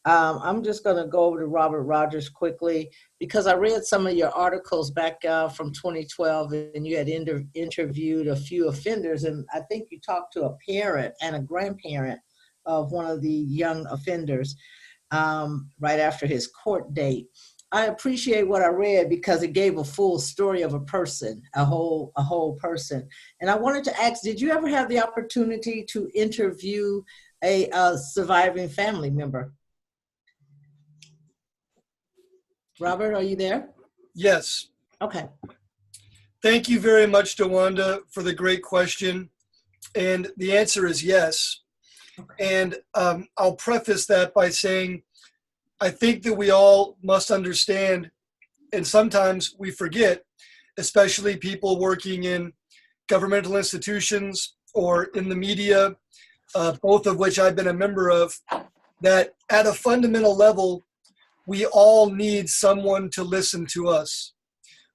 I'm just going to go over to Robert Rogers quickly because I read some of your articles back from 2012, and you had interviewed a few offenders, and I think you talked to a parent and a grandparent of one of the young offenders right after his court date. I appreciate what I read because it gave a full story of a person, a whole person. And I wanted to ask, did you ever have the opportunity to interview a surviving family member? Robert, are you there? Yes. Okay. Thank you very much, DeWanda, for the great question. And the answer is yes. And I'll preface that by saying, I think that we all must understand, and sometimes we forget, especially people working in governmental institutions or in the media, both of which I've been a member of, that at a fundamental level, we all need someone to listen to us.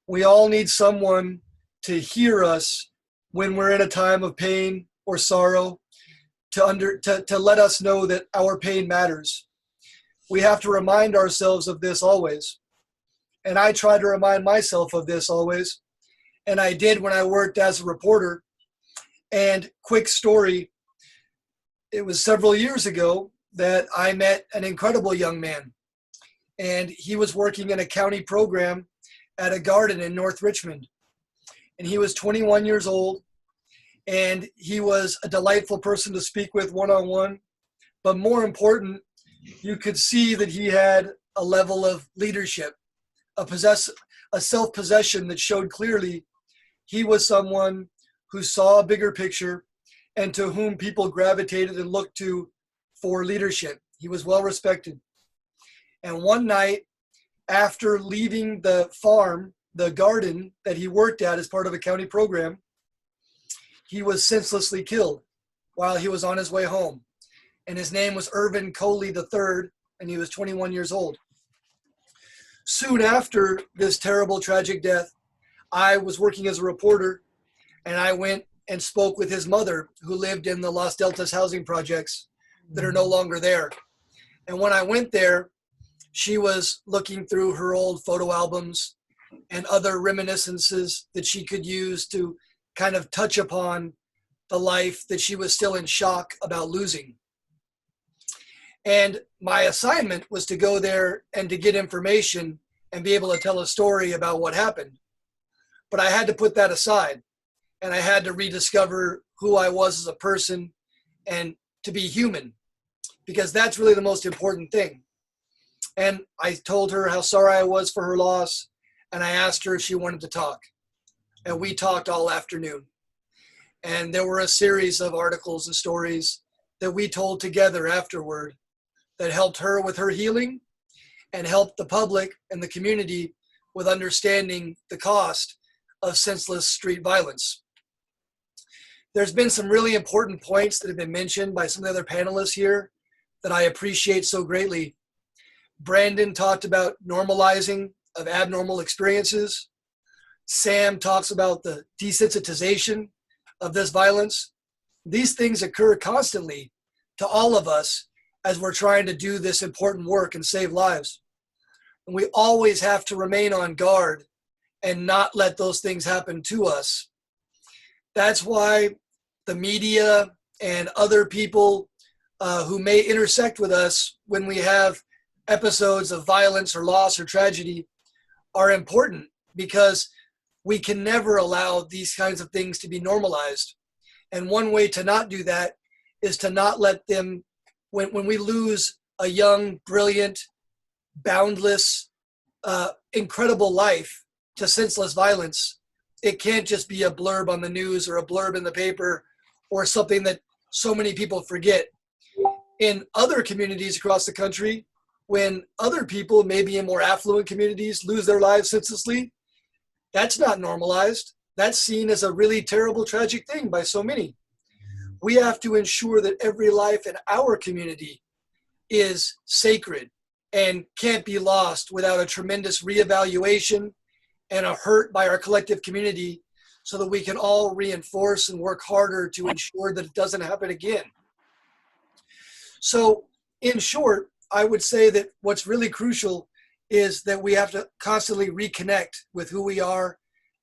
We all need someone to hear us when we're in a time of pain or sorrow, to let us know that our pain matters. We have to remind ourselves of this always. And I try to remind myself of this always. And I did when I worked as a reporter. And quick story, it was several years ago that I met an incredible young man. And he was working in a county program at a garden in North Richmond. And he was 21 years old. And he was a delightful person to speak with one-on-one. But more important, you could see that he had a level of leadership, a self-possession that showed clearly he was someone who saw a bigger picture and to whom people gravitated and looked to for leadership. He was well respected. And one night, after leaving the farm, the garden that he worked at as part of a county program, he was senselessly killed while he was on his way home. And his name was Irvin Coley III, and he was 21 years old. Soon after this terrible, tragic death, I was working as a reporter, and I went and spoke with his mother, who lived in the Los Deltas housing projects that are no longer there. And when I went there, she was looking through her old photo albums and other reminiscences that she could use to kind of touch upon the life that she was still in shock about losing. And my assignment was to go there and to get information and be able to tell a story about what happened. But I had to put that aside, and I had to rediscover who I was as a person and to be human, because that's really the most important thing. And I told her how sorry I was for her loss, and I asked her if she wanted to talk. And we talked all afternoon. And there were a series of articles and stories that we told together afterward that helped her with her healing and helped the public and the community with understanding the cost of senseless street violence. There's been some really important points that have been mentioned by some of the other panelists here that I appreciate so greatly. Brandon talked about normalizing of abnormal experiences. Sam talks about the desensitization of this violence. These things occur constantly to all of us as we're trying to do this important work and save lives. And we always have to remain on guard and not let those things happen to us. That's why the media and other people who may intersect with us when we have episodes of violence or loss or tragedy are important, because we can never allow these kinds of things to be normalized. And one way to not do that is to not let them, when we lose a young, brilliant, boundless, incredible life to senseless violence, it can't just be a blurb on the news or a blurb in the paper or something that so many people forget. In other communities across the country, when other people, maybe in more affluent communities, lose their lives senselessly, that's not normalized. That's seen as a really terrible, tragic thing by so many. We have to ensure that every life in our community is sacred and can't be lost without a tremendous reevaluation and a hurt by our collective community, so that we can all reinforce and work harder to ensure that it doesn't happen again. So in short, I would say that what's really crucial is that we have to constantly reconnect with who we are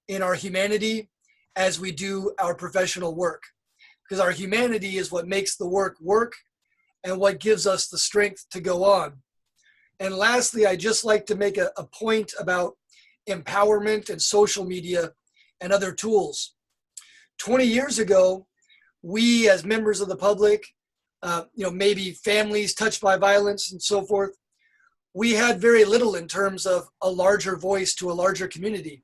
in our humanity as we do our professional work. Because our humanity is what makes the work work and what gives us the strength to go on. And lastly, I just like to make a point about empowerment and social media and other tools. 20 years ago, we as members of the public, maybe families touched by violence and so forth, we had very little in terms of a larger voice to a larger community.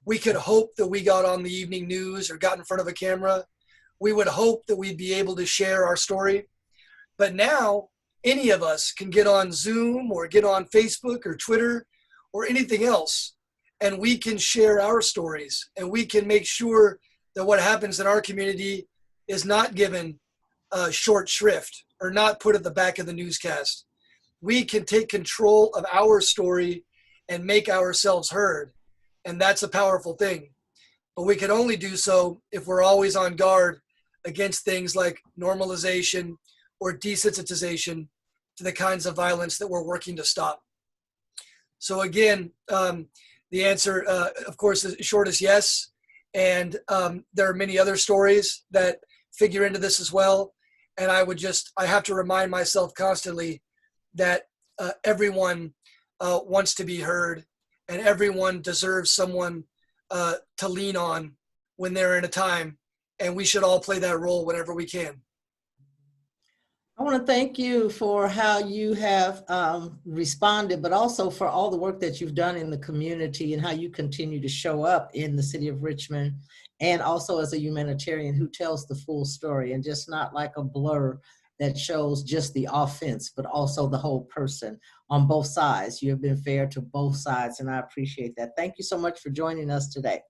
We could hope that we got on the evening news or got in front of a camera. We would hope that we'd be able to share our story. But now, any of us can get on Zoom or get on Facebook or Twitter or anything else, and we can share our stories, and we can make sure that what happens in our community is not given short shrift or not put at the back of the newscast. We can take control of our story and make ourselves heard, and that's a powerful thing. But we can only do so if we're always on guard against things like normalization or desensitization to the kinds of violence that we're working to stop. So again, the answer, of course, is short is yes. And there are many other stories that figure into this as well. And I have to remind myself constantly that everyone wants to be heard, and everyone deserves someone to lean on when they're in a time. And we should all play that role whenever we can. I want to thank you for how you have responded, but also for all the work that you've done in the community and how you continue to show up in the city of Richmond, and also as a humanitarian who tells the full story and just not like a blur that shows just the offense, but also the whole person on both sides. You have been fair to both sides, and I appreciate that. Thank you so much for joining us today.